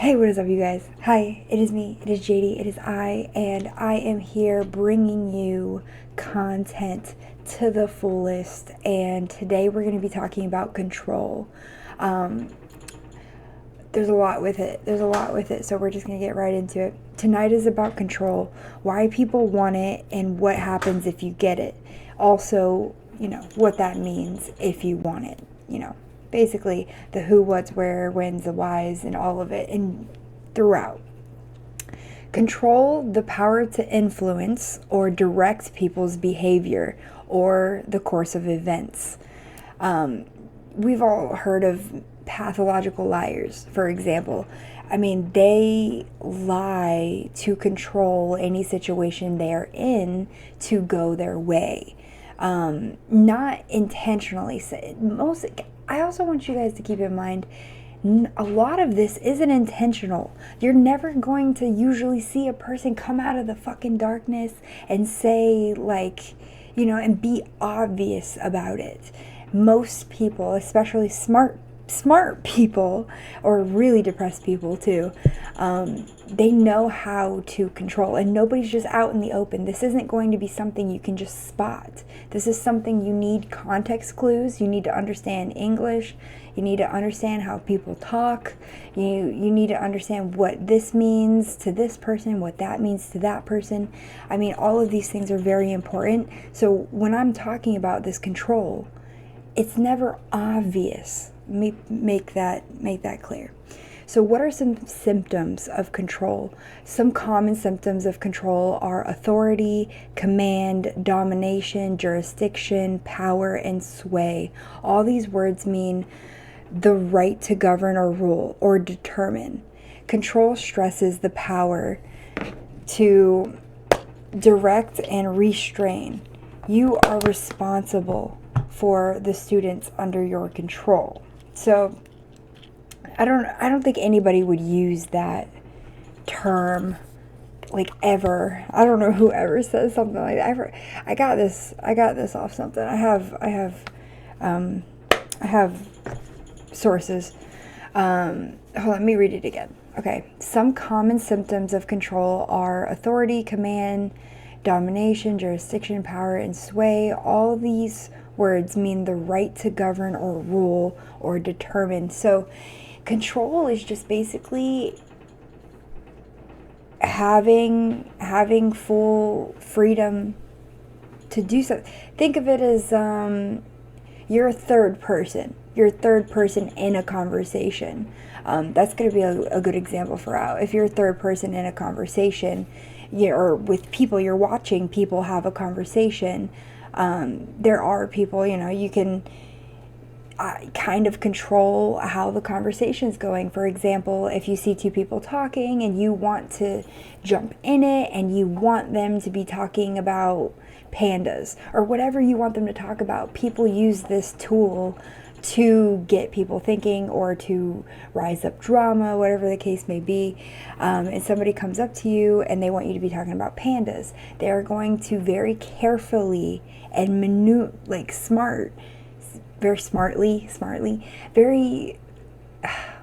Hey, what is up, you guys? Hi, it is me, it is JD, it is I, and I am here bringing you content to the fullest. And today we're going to be talking about control. Um, there's a lot with it, so we're just going to get right into it. Tonight is about control, why people want it, and what happens if you get it. Also, what that means if you want it, basically the who, what's, where, when's, the whys, and all of it, and throughout. Control, the power to influence or direct people's behavior or the course of events. We've all heard of pathological liars, for example. I mean, they lie to control any situation they are in to go their way. Not intentionally. I also want you guys to keep in mind, a lot of this isn't intentional. You're never going to usually see a person come out of the fucking darkness and say, and be obvious about it. Most people, especially smart people, or really depressed people too, they know how to control, and nobody's just out in the open. This isn't going to be something you can just spot. This is something you need context clues. You need to understand English. You need to understand how people talk. You need to understand what this means to this person, what that means to that person. I mean, all of these things are very important. So when I'm talking about this control, it's never obvious. Make that clear. So what are some symptoms of control? Some common symptoms of control are authority, command, domination, jurisdiction, power, and sway. All these words mean the right to govern or rule or determine. Control stresses the power to direct and restrain. You are responsible for the students under your control. So I don't think anybody would use that term ever. I don't know who ever says something like that. I got this off something. I have sources. Hold on, let me read it again. Okay. Some common symptoms of control are authority, command, domination, jurisdiction, power, and sway. All these words mean the right to govern or rule or determine. So control is just basically having full freedom to do something. Think of it as you're a third person. You're a third person in a conversation. That's going to be a good example for how. If you're a third person in a conversation, or with people, you're watching people have a conversation. There are people, you can kind of control how the conversation's going. For example, if you see two people talking and you want to jump in it and you want them to be talking about pandas or whatever you want them to talk about, people use this tool to get people thinking or to rise up drama, whatever the case may be. And somebody comes up to you and they want you to be talking about pandas. They are going to very carefully and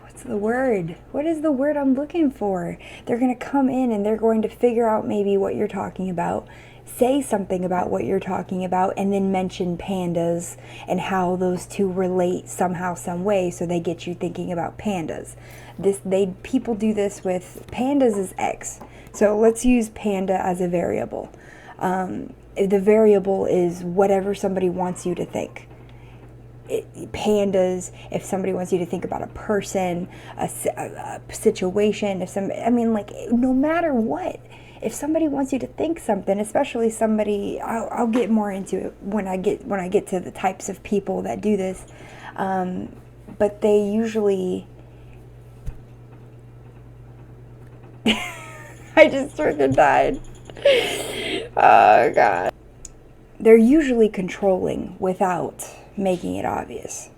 what's the word? What is the word I'm looking for? They're going to come in and they're going to figure out maybe what you're talking about, say something about what you're talking about, and then mention pandas and how those two relate somehow, some way, so they get you thinking about pandas. People do this with pandas is X. So let's use panda as a variable. The variable is whatever somebody wants you to think. Pandas, if somebody wants you to think about a person, a situation, no matter what. If somebody wants you to think something, especially somebody, I'll get more into it when I get to the types of people that do this, but they usually, I just freaking died. Oh God. They're usually controlling without making it obvious.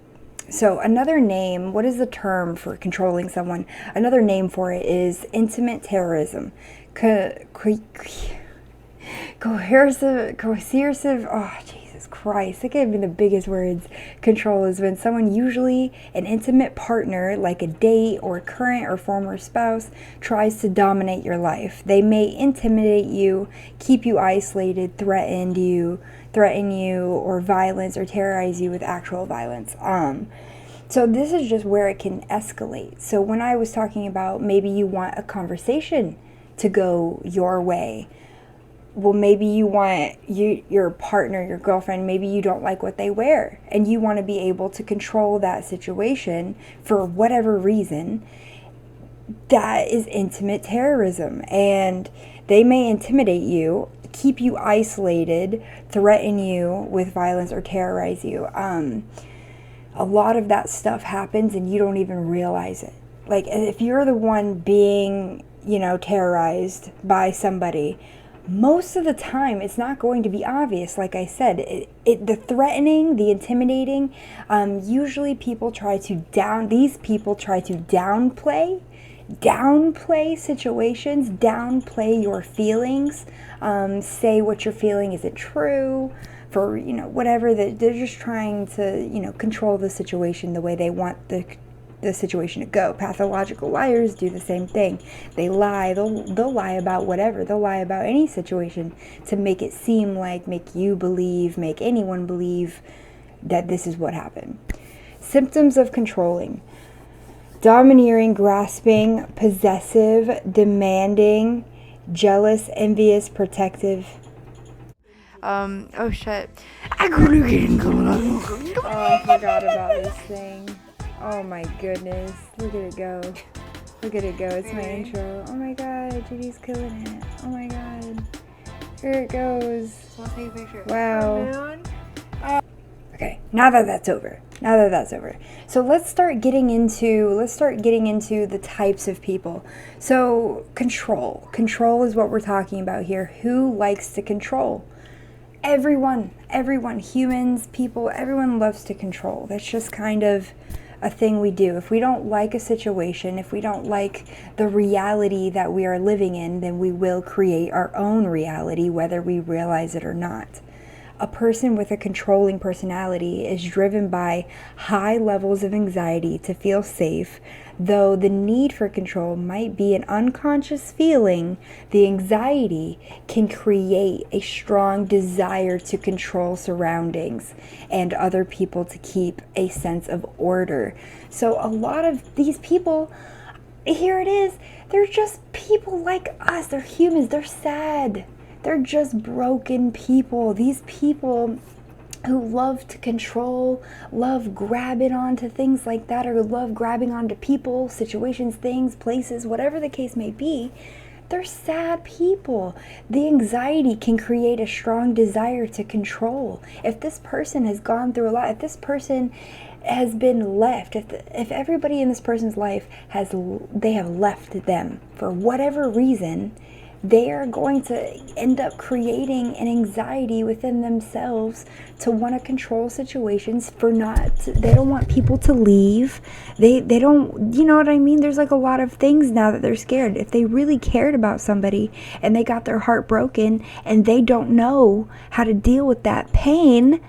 So another name, what is the term for controlling someone? Another name for it is intimate terrorism. Coercive, oh Jesus Jesus Christ, that could be the biggest words. Control is when someone, usually an intimate partner, like a date or current or former spouse, tries to dominate your life. They may intimidate you, keep you isolated, threaten you, or violence or terrorize you with actual violence. So this is just where it can escalate. So when I was talking about maybe you want a conversation to go your way, well, maybe you want your partner, your girlfriend, maybe you don't like what they wear, and you want to be able to control that situation for whatever reason. That is intimate terrorism, and they may intimidate you, keep you isolated, threaten you with violence, or terrorize you. A lot of that stuff happens and you don't even realize it. Like, if you're the one being, terrorized by somebody, most of the time it's not going to be obvious. Like I said, the threatening, the intimidating, usually these people try to downplay situations, downplay your feelings, say what you're feeling isn't true, for whatever, that they're just trying to control the situation the way they want the situation to go. Pathological liars do the same thing. They lie. They'll lie about whatever. They'll lie about any situation to make it seem like, make you believe, make anyone believe that this is what happened. Symptoms of controlling: domineering, grasping, possessive, demanding, jealous, envious, protective. Oh shit. Oh, I forgot about this thing. Oh my goodness. Look at it go. It's my intro. Oh my god, Judy's killing it. Oh my god. Here it goes. I'll take a picture. Wow. Okay, now that that's over. So let's start getting into the types of people. So control is what we're talking about here. Who likes to control? Everyone, humans, people, everyone loves to control. That's just kind of a thing we do. If we don't like a situation, if we don't like the reality that we are living in, then we will create our own reality, whether we realize it or not. A person with a controlling personality is driven by high levels of anxiety to feel safe. Though the need for control might be an unconscious feeling, the anxiety can create a strong desire to control surroundings and other people to keep a sense of order. So a lot of these people, here it is, they're just people like us. They're humans. They're sad. They're just broken people. These people who love to control, love grabbing onto things like that, or love grabbing onto people, situations, things, places, whatever the case may be, they're sad people. The anxiety can create a strong desire to control. If this person has gone through a lot, if this person has been left, if everybody in this person's life they have left them for whatever reason, they are going to end up creating an anxiety within themselves to want to control situations. They don't want people to leave. They don't, you know what I mean? There's like a lot of things now that they're scared. If they really cared about somebody and they got their heart broken and they don't know how to deal with that pain,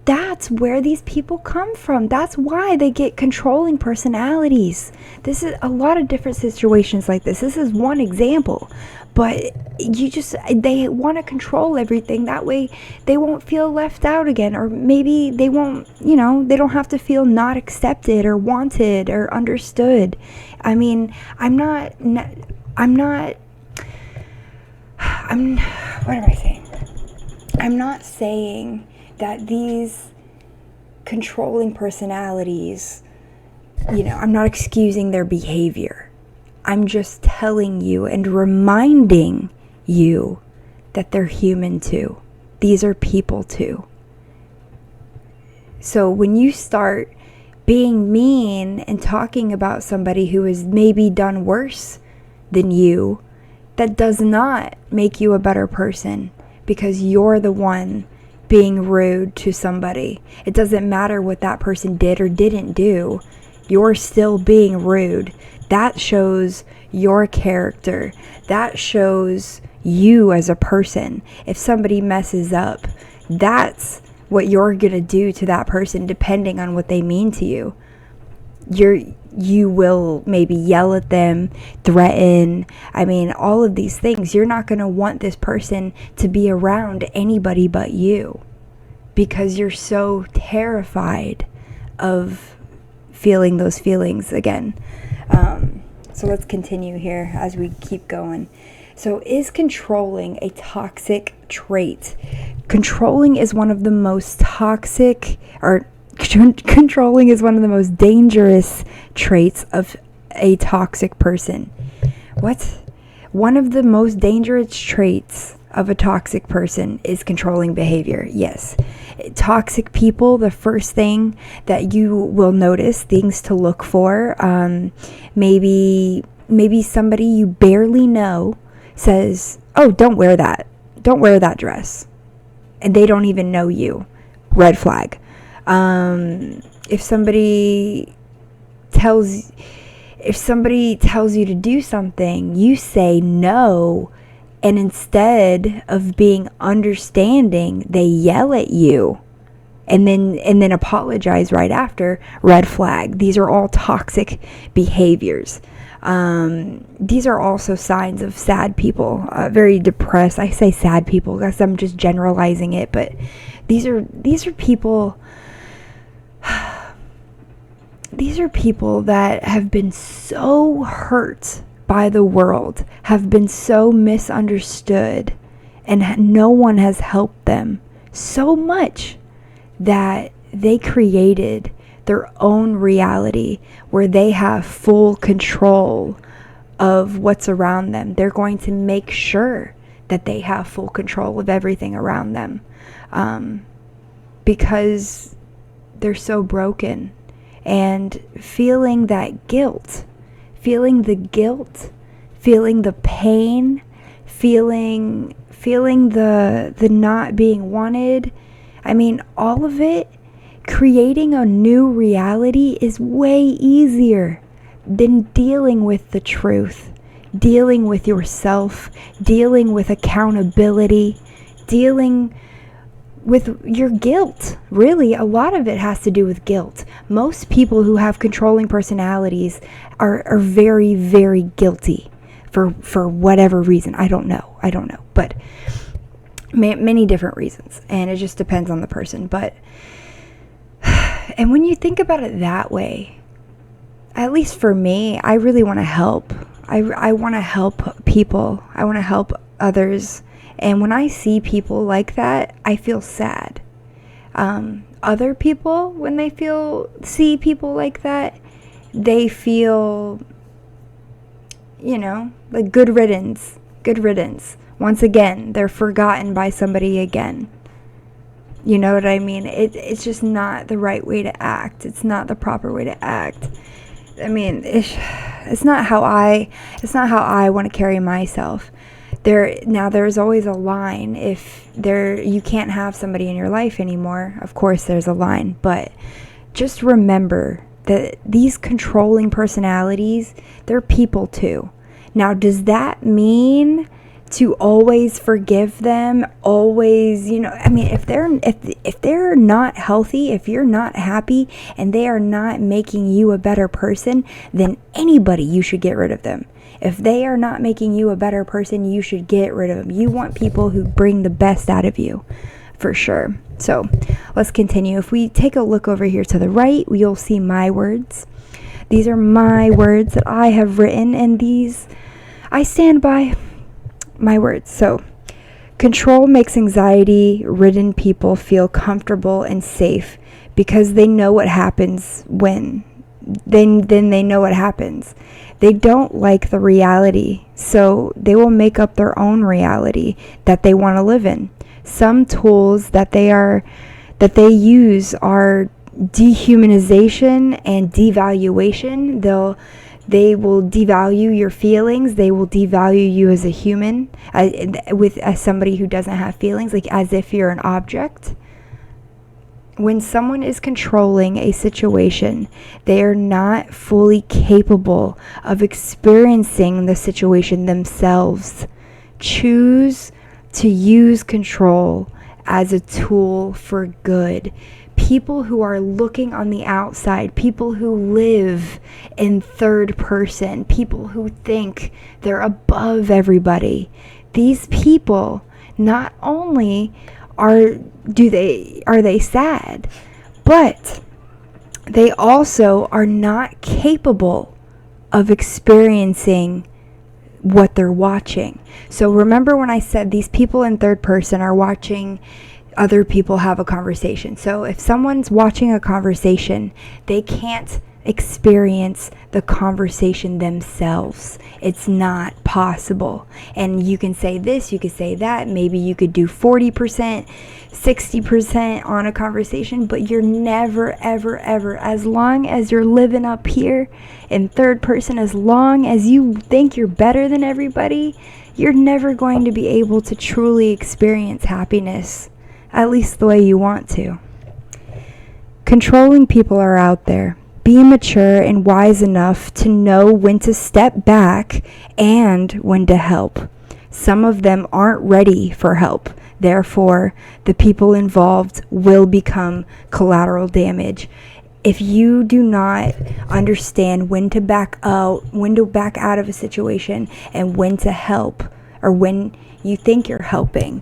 that's where these people come from. That's why they get controlling personalities. This is a lot of different situations like this. This is one example. But they want to control everything. That way they won't feel left out again. Or maybe they won't, they don't have to feel not accepted or wanted or understood. I mean, what am I saying? I'm not saying that these controlling personalities, I'm not excusing their behavior. I'm just telling you and reminding you that they're human too. These are people too. So when you start being mean and talking about somebody who has maybe done worse than you, that does not make you a better person, because you're the one being rude to somebody. It doesn't matter what that person did or didn't do. You're still being rude. That shows your character. That shows you as a person. If somebody messes up, that's what you're going to do to that person depending on what they mean to you. You will maybe yell at them, threaten, all of these things. You're not going to want this person to be around anybody but you because you're so terrified of feeling those feelings again. So let's continue here as we keep going. So is controlling a toxic trait? Controlling is one of the most toxic, or controlling is one of the most dangerous traits of a toxic person. What? One of the most dangerous traits of a toxic person is controlling behavior. Yes. Toxic people, the first thing that you will notice, things to look for, maybe somebody you barely know says, oh, don't wear that dress, and they don't even know you. Red flag. If somebody tells you to do something, you say no, and instead of being understanding, they yell at you and then apologize right after. Red flag. These are all toxic behaviors. These are also signs of sad people, very depressed. I say sad people because I'm just generalizing it, but these are people. These are people that have been so hurt by the world, have been so misunderstood, and no one has helped them so much that they created their own reality where they have full control of what's around them. They're going to make sure that they have full control of everything around them, because they're so broken. And feeling that guilt, feeling the pain, feeling the not being wanted, all of it, creating a new reality is way easier than dealing with the truth, dealing with yourself, dealing with accountability, dealing with your guilt. Really, a lot of it has to do with guilt. Most people who have controlling personalities are very, very guilty for whatever reason. I don't know, but many different reasons, and it just depends on the person. But and when you think about it that way, at least for me, I really want to help. I want to help people. I want to help others. And when I see people like that, I feel sad. Other people, when they see people like that, they feel, like good riddance. Once again, they're forgotten by somebody again. You know what I mean? It's just not the right way to act. It's not the proper way to act. It's not how I want to carry myself. There's always a line. If you can't have somebody in your life anymore, of course there's a line, but just remember that these controlling personalities, they're people too. Now, does that mean to always forgive them? Always, if they're not healthy, if you're not happy and they are not making you a better person, then anybody, you should get rid of them. If they are not making you a better person, you should get rid of them. You want people who bring the best out of you, for sure. So let's continue. If we take a look over here to the right, you'll see my words. These are my words that I have written, and these, I stand by my words. So, control makes anxiety-ridden people feel comfortable and safe because they know what happens when. Then they know what happens. They don't like the reality, so they will make up their own reality that they want to live in. Some tools that they use are dehumanization and devaluation. They will devalue your feelings. They will devalue you as a human, as somebody who doesn't have feelings, like as if you're an object. When someone is controlling a situation, they are not fully capable of experiencing the situation themselves. Choose to use control as a tool for good. People who are looking on the outside, people who live in third person, people who think they're above everybody. These people not only are they sad, but they also are not capable of experiencing what they're watching. So remember when I said these people in third person are watching other people have a conversation. So if someone's watching a conversation, they can't experience the conversation themselves. It's not possible. And you can say this, you could say that, maybe you could do 40%, 60% on a conversation, but you're never, ever, ever, as long as you're living up here in third person, as long as you think you're better than everybody, you're never going to be able to truly experience happiness, at least the way you want to. Controlling people are out there. Be mature and wise enough to know when to step back and when to help. Some of them aren't ready for help. Therefore, the people involved will become collateral damage. If you do not understand when to back out of a situation and when to help, or when you think you're helping,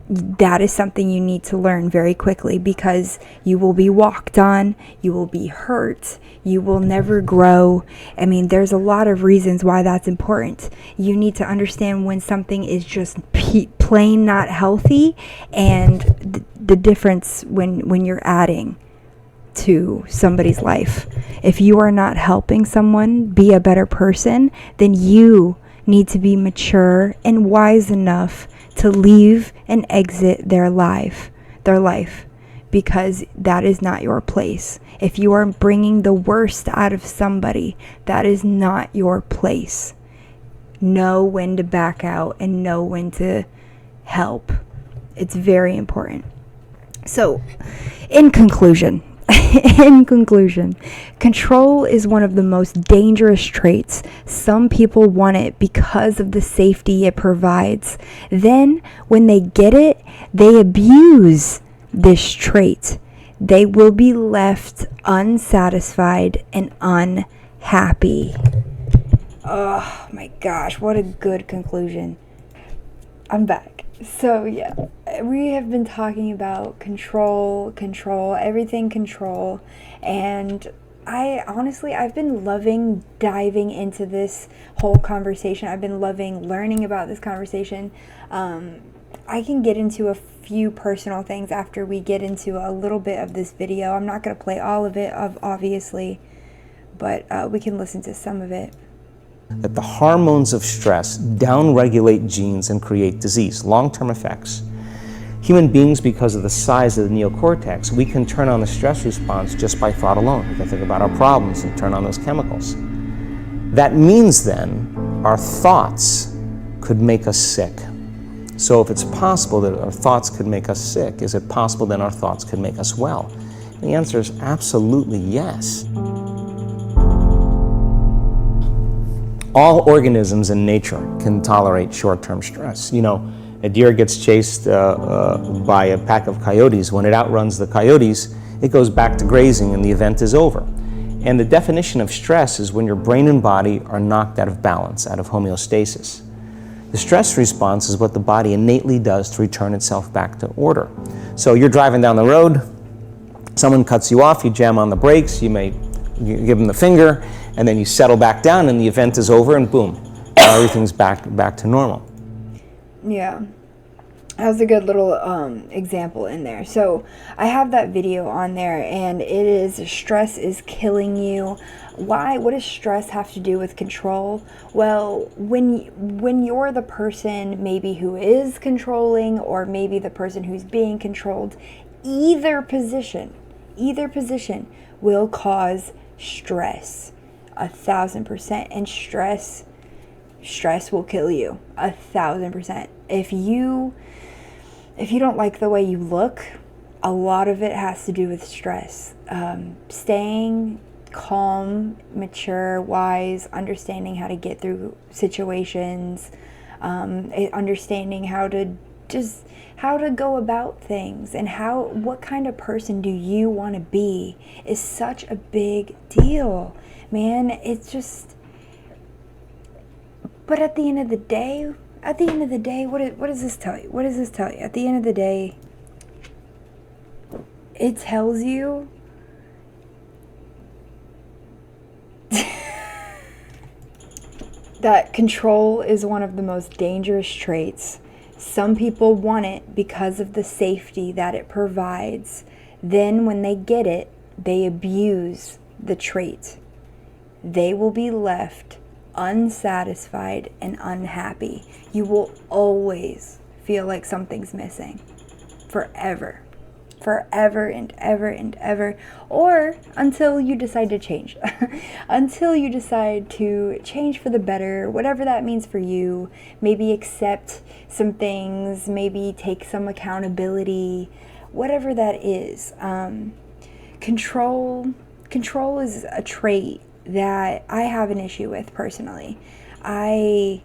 that is something you need to learn very quickly, because you will be walked on, you will be hurt, you will never grow. I mean, there's a lot of reasons why that's important. You need to understand when something is just plain not healthy, and the difference when you're adding to somebody's life. If you are not helping someone be a better person, then you need to be mature and wise enough to leave and exit their life, because that is not your place. If you are bringing the worst out of somebody, that is not your place. Know when to back out and know when to help. It's very important. So, in conclusion, control is one of the most dangerous traits. Some people want it because of the safety it provides. Then, when they get it, they abuse this trait. They will be left unsatisfied and unhappy. Oh my gosh, what a good conclusion. I'm back. So yeah, we have been talking about control, everything control, and I've been loving diving into this whole conversation. I've been loving learning about this conversation. I can get into a few personal things after we get into a little bit of this video. I'm not going to play all of it, obviously, but we can listen to some of it. That the hormones of stress downregulate genes and create disease, long-term effects. Human beings, because of the size of the neocortex, we can turn on the stress response just by thought alone. We can think about our problems and turn on those chemicals. That means then our thoughts could make us sick. So if it's possible that our thoughts could make us sick, is it possible then our thoughts could make us well? The answer is absolutely yes. All organisms in nature can tolerate short-term stress. You know, a deer gets chased by a pack of coyotes. When it outruns the coyotes, it goes back to grazing and the event is over. And the definition of stress is when your brain and body are knocked out of balance, out of homeostasis. The stress response is what the body innately does to return itself back to order. So you're driving down the road, someone cuts you off, you jam on the brakes, you give them the finger, and then you settle back down and the event is over and boom, everything's back to normal. Yeah, that was a good little example in there. So I have that video on there, and it is stress is killing you. Why? What does stress have to do with control? Well, when you're the person maybe who is controlling, or maybe the person who's being controlled, either position will cause stress. 1,000%. And stress will kill you. 1,000%. If you don't like the way you look, a lot of it has to do with stress. Staying calm, mature, wise, understanding how to get through situations, understanding how to just how to go about things and what kind of person do you want to be is such a big deal, man. It's just, but at the end of the day, what does this tell you? What does this tell you? At the end of the day, it tells you that control is one of the most dangerous traits. Some people want it because of the safety that it provides. Then when they get it, they abuse the trait. They will be left unsatisfied and unhappy. You will always feel like something's missing. Forever. Forever and ever and ever, or until you decide to change. Until you decide to change for the better, whatever that means for you. Maybe accept some things, maybe take some accountability, whatever that is. Control is a trait that I have an issue with personally. I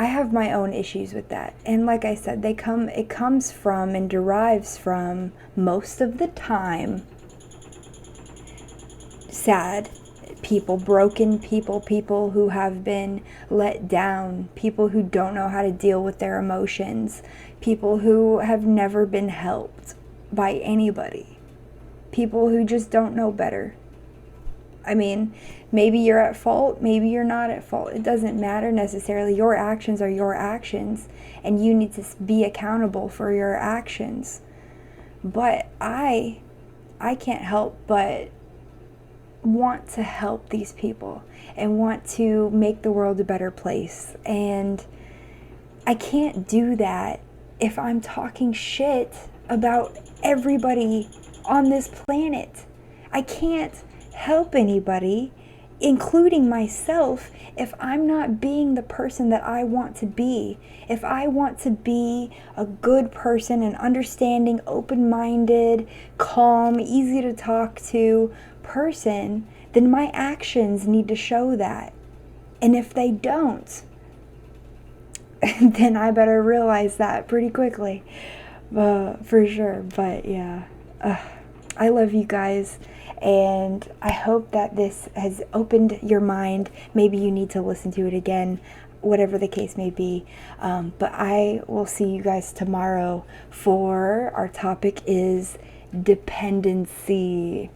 have my own issues with that. And like I said, it comes from and derives from, most of the time, sad people, broken people, people who have been let down, people who don't know how to deal with their emotions, people who have never been helped by anybody, people who just don't know better. I mean, maybe you're at fault, maybe you're not at fault. It doesn't matter necessarily. Your actions are your actions, and you need to be accountable for your actions. But I can't help but want to help these people and want to make the world a better place. And I can't do that if I'm talking shit about everybody on this planet. I can't help anybody, including myself, if I'm not being the person that I want to be. If I want to be a good person, an understanding, open-minded, calm, easy to talk to person, then my actions need to show that. And if they don't, then I better realize that pretty quickly, for sure. But yeah, I love you guys. And I hope that this has opened your mind. Maybe you need to listen to it again, whatever the case may be. But I will see you guys tomorrow for our topic is dependency.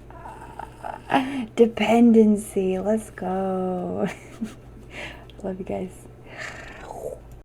Dependency. Let's go. Love you guys.